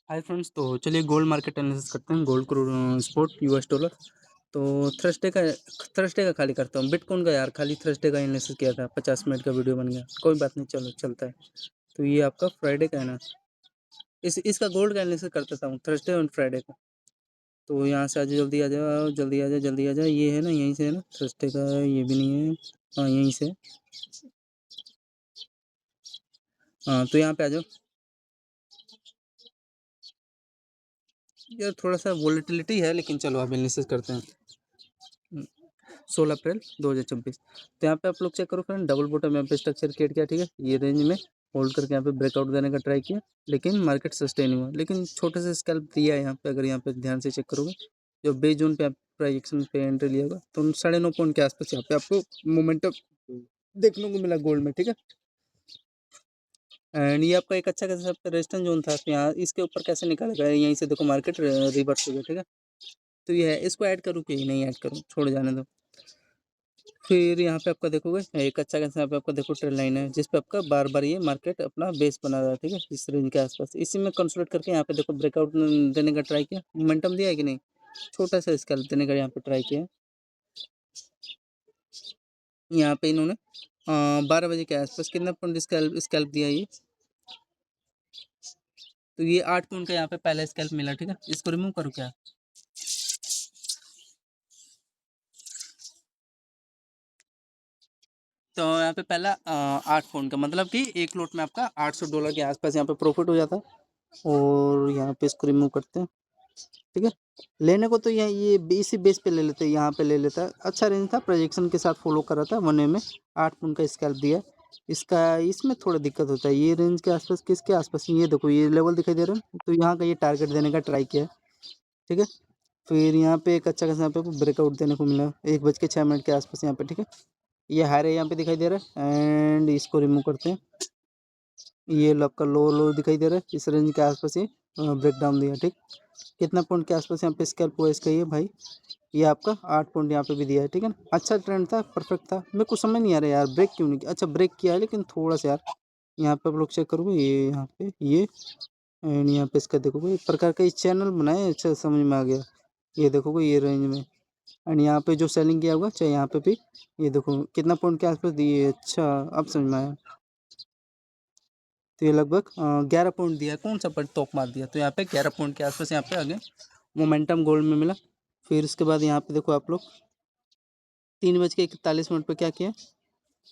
Hi friends, तो चलिए gold market analysis करते हैं। Gold crude spot US dollar. तो थर्सडे का खाली करता हूँ। बिटकॉइन का यार खाली थर्सडे का एनालिसिस किया था, 50 मिनट का वीडियो बन गया। कोई बात नहीं, चलो चलता है। तो ये आपका फ्राइडे का है ना, इसका गोल्ड का एनालिसिस कर देता हूँ, थर्सडे और फ्राइडे का। तो यहाँ से आज जल्दी आ जाओ, जल्दी आ जाओ, जल्दी आ जाओ। ये है ना, यहीं से है ना थर्सडे का, ये भी नहीं है। हाँ, यहीं से। हाँ, तो यहाँ पे आ जाओ यार। थोड़ा सा वोलेटिलिटी है, लेकिन चलो आप एनालिसिस करते हैं। 16 अप्रैल 2024। तो यहाँ पे आप लोग चेक करो फ्रेंड, डबल बॉटम यहाँ पे स्ट्रक्चर क्रिएट किया, ठीक है। ये रेंज में होल्ड करके यहाँ पे ब्रेकआउट देने का ट्राई किया, लेकिन मार्केट सस्टेन हुआ, लेकिन छोटे से स्कैल्प दिया है यहाँ पे। अगर यहाँ पे ध्यान से चेक करोगे, जो बेस जोन पे आप प्राइजेक्शन पे एंट्री लिया होगा, तो 9.5 पॉइंट के आसपास यहाँ पे आपको मोमेंटम देखने को मिला गोल्ड में, ठीक है। एंड ये आपका एक अच्छा खासा रेजिस्टेंस जोन था। तो यहाँ इसके ऊपर कैसे निकालेगा, यहीं से देखो मार्केट रिवर्स हो गया, ठीक है। तो ये है, इसको ऐड करूँ कि नहीं ऐड करूँ, छोड़ जाने दो। फिर यहाँ पे आपका देखोगे एक अच्छा खासा यहाँ पे आपका देखो ट्रेंड लाइन है, जिस पे आपका बार बार ये मार्केट अपना बेस बना रहा है, ठीक है। इस रेंज के आसपास इसी में कंसोलिडेट करके यहाँ पे देखो ब्रेकआउट देने का ट्राई किया, मोमेंटम दिया है कि नहीं, छोटा सा स्कैल्प देने का यहाँ पे ट्राई किया। यहाँ पे इन्होंने 12 बजे के आसपास कितना पॉइंट स्कैल्प दिया ये, तो ये 8 पॉइंट का यहाँ पे पहला स्कैल्प मिला, ठीक है। इसको रिमूव करूँ क्या? तो यहाँ पे पहला 8 पॉइंट का मतलब कि एक लोट में आपका $800 के आसपास यहाँ पे प्रॉफिट हो जाता है। और यहाँ पे इसको रिमूव करते हैं, ठीक है। लेने को तो ये इसी बेस पे ले लेते हैं, यहाँ पे ले लेता है। अच्छा रेंज था, प्रोजेक्शन के साथ फॉलो कर रहा था। 1 में 8 पॉइंट का स्कैल्प दिया। इसका इसमें थोड़ा दिक्कत होता है, ये रेंज के आसपास, किसके आसपास, ये देखो ये लेवल दिखाई दे रहा है, तो यहाँ का ये टारगेट देने का ट्राई किया है, ठीक है। फिर यहाँ पे एक अच्छा खासा यहाँ पे ब्रेकआउट देने को मिला 1:06 के आसपास यहाँ पे, ठीक है। ये हाई रे यहाँ पे दिखाई दे रहा है, एंड इसको रिमूव करते हैं। ये आपका लो दिखाई दे रहा है, इस रेंज के आसपास ये ब्रेक डाउन दिया, ठीक। कितना पॉइंट के आसपास यहाँ पे स्कैल्प हुआ इसका, ये भाई ये आपका 8 पॉइंट यहाँ पे भी दिया है, ठीक है ना। अच्छा ट्रेंड था, परफेक्ट था। मेरे को समझ नहीं आ रहा यार, ब्रेक क्यों नहीं किया। अच्छा ब्रेक किया है, लेकिन थोड़ा सा यार यहाँ पे आप लोग चेक करोगे, ये यहाँ पे ये एंड यहाँ पे इसका देखोगे एक प्रकार का इस चैनल बनाए, अच्छा समझ में आ गया। ये देखोगे ये रेंज में, एंड यहाँ पे जो सेलिंग किया होगा, चाहे यहाँ पे भी ये देखो कितना पॉइंट के आसपास दिए। अच्छा अब समझ में आया। तो ये लगभग 11 पॉइंट दिया है। कौन सा पर टॉप मार दिया, तो यहाँ पे 11 पॉइंट के आसपास यहाँ पे आगे मोमेंटम गोल्ड में मिला। फिर उसके बाद यहाँ पे देखो आप लोग 3:41 पे क्या किया,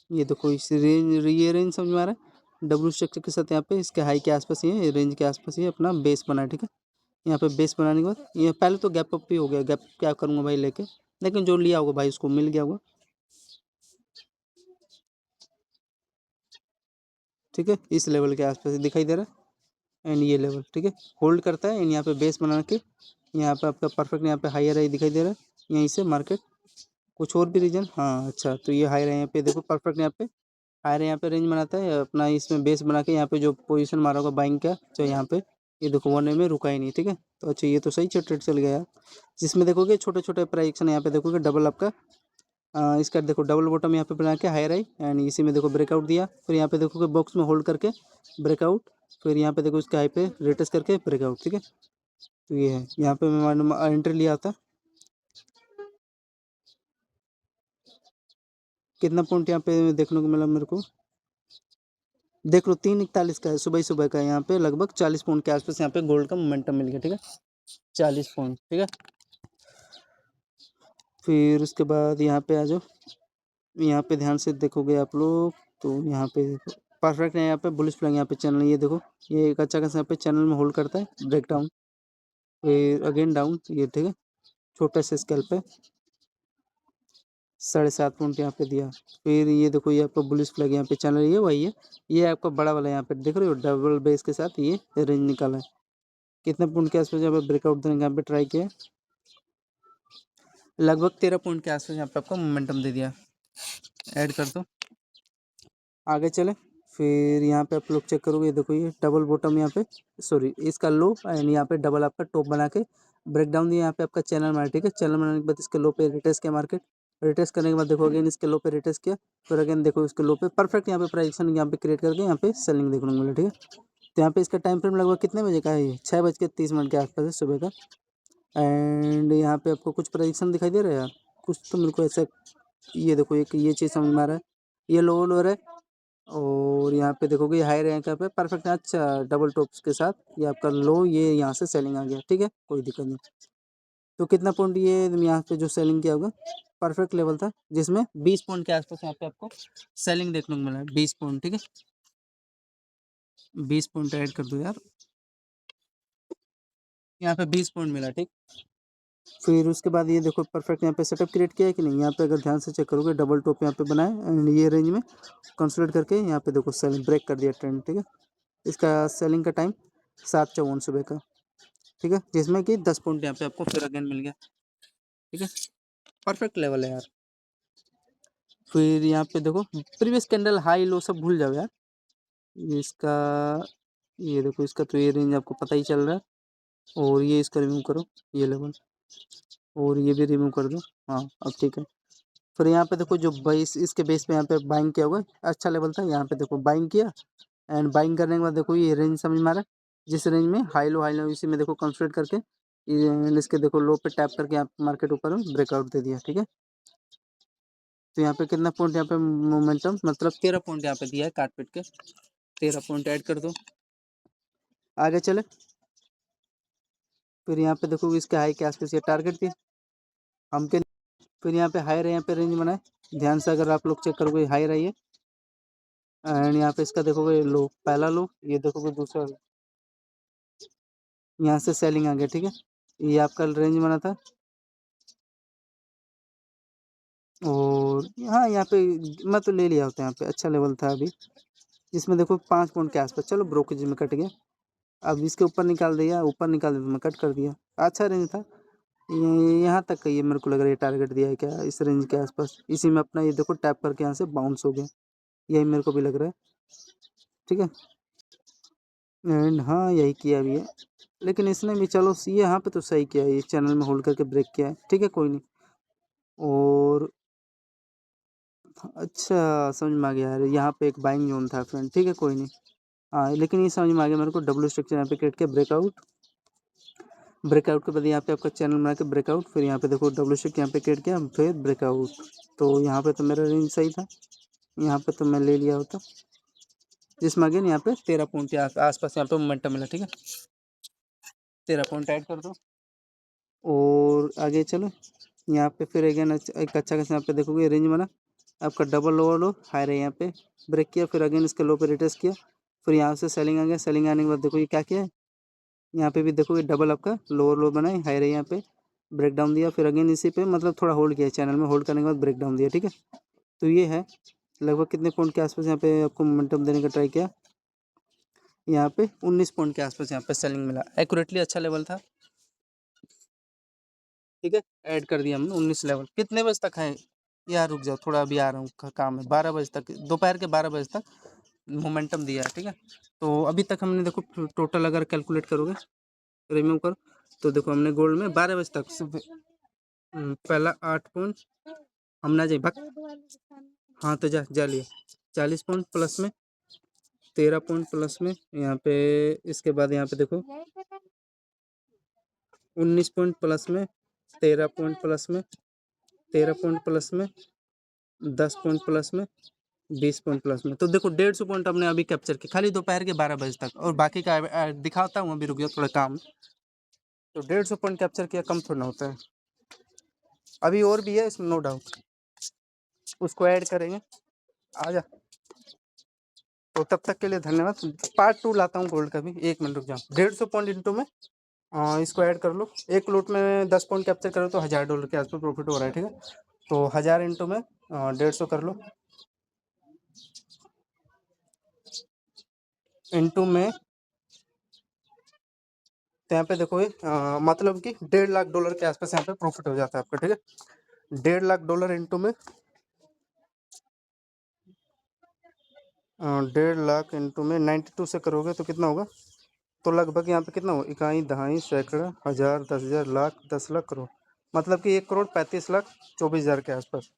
ये देखो इस रेंज, ये रेंज समझ में आ रहा है। डब्ल्यू स्ट्रक्चर के साथ यहाँ पे इसके हाई के आसपास ये रेंज के आसपास ये अपना बेस बना है, ठीक है। यहाँ पे बेस बनाने के बाद ये पहले तो गैप अप ही हो गया। गैप क्या करूँगा भाई लेके, लेकिन जो लिया होगा भाई उसको मिल गया होगा, ठीक है। इस लेवल के आसपास दिखाई दे रहा है, एंड ये लेवल, ठीक है, होल्ड करता है। एंड यहाँ पे बेस बना के यहाँ पे आपका परफेक्ट यहाँ पे हायर है दिखाई दे रहा है। यहीं से मार्केट कुछ और भी रीजन, हाँ अच्छा, तो ये हायर है यहाँ पे देखो परफेक्ट यहाँ पे हायर है, यहाँ पे रेंज बनाता है अपना, इसमें बेस बना के यहाँ पे जो पोजीशन मारा होगा बाइंग का, तो यहाँ पे ये देखो 1 में रुका ही नहीं, ठीक है। तो अच्छा ये तो सही ट्रेड चल गया यार। जिसमें देखोगे छोटे छोटे प्राइजेक्शन यहाँ पे देखोगे डबल आपका इसका देखो डबल बॉटम यहाँ पे बना के हाई राई, एंड इसी में देखो ब्रेकआउट दिया। फिर यहाँ पे देखोगे बॉक्स में होल्ड करके ब्रेकआउट, फिर यहाँ पे देखो इसके हाई पे रेटेस्ट करके ब्रेकआउट, ठीक है। तो ये है, यहाँ पे मैं एंट्री लिया था, कितना पॉइंट यहाँ पे देखने को मिला मेरे को, देख लो 3:41 का है, सुबह ही सुबह का है। यहाँ पे लगभग 40 पॉइंट के आसपास यहाँ पे गोल्ड का मोमेंटम मिल गया, ठीक है। 40 पॉइंट, ठीक है। फिर उसके बाद यहाँ पे आ जाओ, यहाँ पे ध्यान से देखोगे आप लोग, तो यहाँ पे परफेक्ट है, यहाँ पे बुलिश फ्लैग यहाँ पे चैनल, ये देखो ये एक अच्छा खासा यहाँ पे चैनल में होल्ड करता है, ब्रेक डाउन, फिर अगेन डाउन, ये ठीक है। छोटा सा स्केल पे 7.5 पॉइंट यहाँ पे दिया। फिर ये देखो ये आपका बुलिश फ्लैग यहाँ पे चैनल, ये वही है, ये आपका बड़ा वाला यहाँ पे देख रहे हो डबल बेस के साथ ये रेंज निकाला है। कितने पॉइंट के आसपास यहाँ पे ब्रेकआउट देने का यहाँ पे ट्राई किया, लगभग 13 पॉइंट के आसपास यहाँ पे आपका मोमेंटम दे दिया। ऐड कर दो, आगे चले। फिर यहाँ पे आप लोग चेक करोगे, देखो ये डबल बॉटम यहाँ पे, सॉरी इसका लो, एंड यहाँ पे डबल आपका टॉप बना के ब्रेक डाउन दिया। यहाँ पे आपका चैनल मारा, ठीक है। चैनल बनाने के बाद इसके लो पे रिटेस्ट किया मार्केट, रिटेस्ट करने के बाद देखो अगेन इसके लो पे रिटेस्ट किया, फिर अगेन देखो इसके लो पे परफेक्ट यहाँ पे प्राइजेक्शन यहाँ पे क्रिएट करके यहाँ पे सेलिंग देखने को मिला, ठीक है। तो यहाँ पे इसका टाइम फ्रेम लगभग कितने बजे का है, 6:30 के आसपास है सुबह का। एंड यहाँ पे आपको कुछ प्रेडिक्शन दिखाई दे रहा है यार, कुछ तो मेरे को ऐसा, ये देखो एक ये चीज़ समझ में आ रहा है, ये लोअर है और यहाँ पे देखोगे हाई रैंक यहाँ पे परफेक्ट है। अच्छा, डबल टॉप्स के साथ ये आपका लो, ये यहाँ से सेलिंग आ गया, ठीक है, कोई दिक्कत नहीं। तो कितना पॉइंट ये यहाँ पे जो सेलिंग किया होगा, परफेक्ट लेवल था जिसमें 20 पॉइंट के आसपास यहाँ पे आपको सेलिंग देखने को मिला है, 20 पॉइंट, ठीक है, 20 पॉइंट ऐड कर दो यार, यहाँ पे 20 पॉइंट मिला, ठीक। फिर उसके बाद ये देखो परफेक्ट यहाँ पे सेटअप क्रिएट किया है कि नहीं, यहाँ पे अगर ध्यान से चेक करोगे डबल टॉप यहाँ पे बनाए एंड ये रेंज में कंसोलिडेट करके यहाँ पे देखो सेलिंग ब्रेक कर दिया ट्रेंड, ठीक है। इसका सेलिंग का टाइम 7:54 सुबह का, ठीक है, जिसमें कि 10 पॉइंट यहाँ पे आपको फिर अगेन मिल गया, ठीक है, परफेक्ट लेवल है यार। फिर यहाँ पे देखो प्रीवियस कैंडल हाई लो सब भूल जाओ यार, इसका ये देखो, इसका तो ये रेंज आपको पता ही चल रहा है, और ये इसका रिमूव करो ये लेवल, और ये भी रिमूव कर दो, हाँ अब ठीक है। फिर यहाँ पे देखो जो बेस, इसके बेस पे यहाँ पे बाइंग किया होगा, अच्छा लेवल था, यहाँ पे देखो बाइंग किया एंड बाइंग करने के बाद देखो ये रेंज समझ में आ रहा है, जिस रेंज में हाई लो इसी में देखो कंसोलिडेट करके इसके देखो लो पे टैप करके यहाँ मार्केट ऊपर ब्रेकआउट दे दिया, ठीक है। तो यहाँ पे कितना पॉइंट यहाँ पे मोमेंटम, मतलब 13 पॉइंट यहाँ पे दिया है काट पीट के, 13 पॉइंट ऐड कर दो, आगे चले। फिर यहाँ पे देखो इसके हाई के आसपास ये टारगेट थी हम के, फिर यहाँ पे हाई रहे, यहाँ पे रेंज बनाए, ध्यान से अगर आप लोग चेक करोगे हाई रही है एंड यहाँ पे इसका देखोगे लो, पहला लो, ये देखोगे दूसरा लो, यहाँ से सेलिंग आ गया, ठीक है, ये आपका रेंज बना था। और हाँ यहाँ पे मैं तो ले लिया होता है, यहाँ पे अच्छा लेवल था अभी, इसमें देखो 5 पॉइंट के आसपास, चलो ब्रोकेज में कट गया, अब इसके ऊपर निकाल दिया, ऊपर निकाल दिया तो मैं कट कर दिया, अच्छा रेंज था ये, यहाँ तक का ये मेरे को लग रहा है टारगेट दिया है क्या, इस रेंज के आसपास, इसी में अपना ये देखो टैप करके यहाँ से बाउंस हो गया, यही मेरे को भी लग रहा है, ठीक है। एंड हाँ यही किया भी है, लेकिन इसने भी चलो ये यहाँ पे तो सही किया है, ये चैनल में होल्ड करके ब्रेक किया है, ठीक है, कोई नहीं। और अच्छा समझ में आ गया यार, यहाँ पे एक बाइंग जोन था फ्रेंड, ठीक है, कोई नहीं। हाँ लेकिन ये समझ में आ गया मेरे को, डब्ल्यू स्ट्रक्चर यहाँ पे क्रिएट किया, ब्रेकआउट, ब्रेकआउट के बाद यहाँ पे आपका चैनल बना के ब्रेकआउट, फिर यहाँ पे देखो डब्ल्यू स्ट्रक्चर यहाँ पे क्रिएट किया, फिर ब्रेकआउट, तो यहाँ पे तो मेरा रेंज सही था, यहाँ पे तो मैं ले लिया होता, जिसमें अगेन यहाँ पे 13 पॉइंट के आसपास यहाँ पे मोमेंटम मिला, ठीक है, 13 पॉइंट ऐड कर दो और आगे चलो। यहाँ पे फिर अगेन एक अच्छा खासा यहाँ पे देखोगे रेंज बना आपका, डबल लोअर लो हाई रहे, यहाँ पे ब्रेक किया, फिर अगेन इसके लो पे रिटेस्ट किया, फिर यहाँ से सेलिंग आ गया, सेलिंग आने के बाद देखो ये क्या किया है, यहाँ पे भी देखो ये डबल आपका लोअर लो बनाए, हाई रहे, यहाँ पे ब्रेक डाउन दिया, फिर अगेन इसी पे मतलब थोड़ा होल्ड किया चैनल में, होल्ड करने के बाद ब्रेक डाउन दिया, ठीक है। तो ये है लगभग कितने पॉइंट के आसपास यहाँ पे आपको मोमेंटम देने का ट्राई किया, यहाँ पे 19 पॉइंट के आसपास यहाँ पे सेलिंग मिला, एक्यूरेटली अच्छा लेवल था, ठीक है, ऐड कर दिया हमने 19 लेवल। कितने बजे तक है यार, रुक जाओ थोड़ा, अभी आ रहा हूँ, काम है, 12 बजे तक, दोपहर के 12 बजे तक मोमेंटम दिया है, ठीक है। तो अभी तक हमने देखो टोटल अगर कैलकुलेट करोगे, रिमूव करो, तो देखो हमने गोल्ड में 12 बजे तक पहला 8 पॉइंट हम ना जाए भक, हाँ तो जा लिया, 40 पॉइंट प्लस में, 13 पॉइंट प्लस में यहाँ पे, इसके बाद यहाँ पे देखो 19 पॉइंट प्लस में, 13 पॉइंट प्लस में, 13 पॉइंट प्लस में, 10 पॉइंट प्लस में, 20 पॉइंट प्लस में, तो देखो 150 पॉइंट हमने अभी कैप्चर किया खाली दोपहर के 12 बजे तक, और बाकी का दिखाता हूँ, अभी रुक गया थोड़ा काम, तो 150 पॉइंट कैप्चर किया, कम थोड़ा होता है, अभी और भी है इसमें नो डाउट, उसको ऐड करेंगे, आ जा। तो तब तक के लिए धन्यवाद, पार्ट 2 लाता हूँ गोल्ड का भी, 1 मिनट रुक जाओ। 150 पॉइंट इंटू में इसको ऐड कर लो, एक लोट में 10 पॉइंट कैप्चर करो तो $1000 के आसपास प्रॉफिट हो रहा है, ठीक है। तो 1000 इंटू में 150 कर लो, इंटू में, तो यहाँ पे देखो मतलब कि $1.5 लाख के आसपास यहाँ पे प्रॉफिट हो जाता है आपका, ठीक है। $1.5 लाख इंटू में 1.5 लाख इंटू में 92 से करोगे तो कितना होगा, तो लगभग यहाँ पे कितना होगा, इकाई दहाई सैकड़ा हज़ार 10,000 लाख 10 लाख करोड़, मतलब कि 1,35,24,24,000 के आसपास,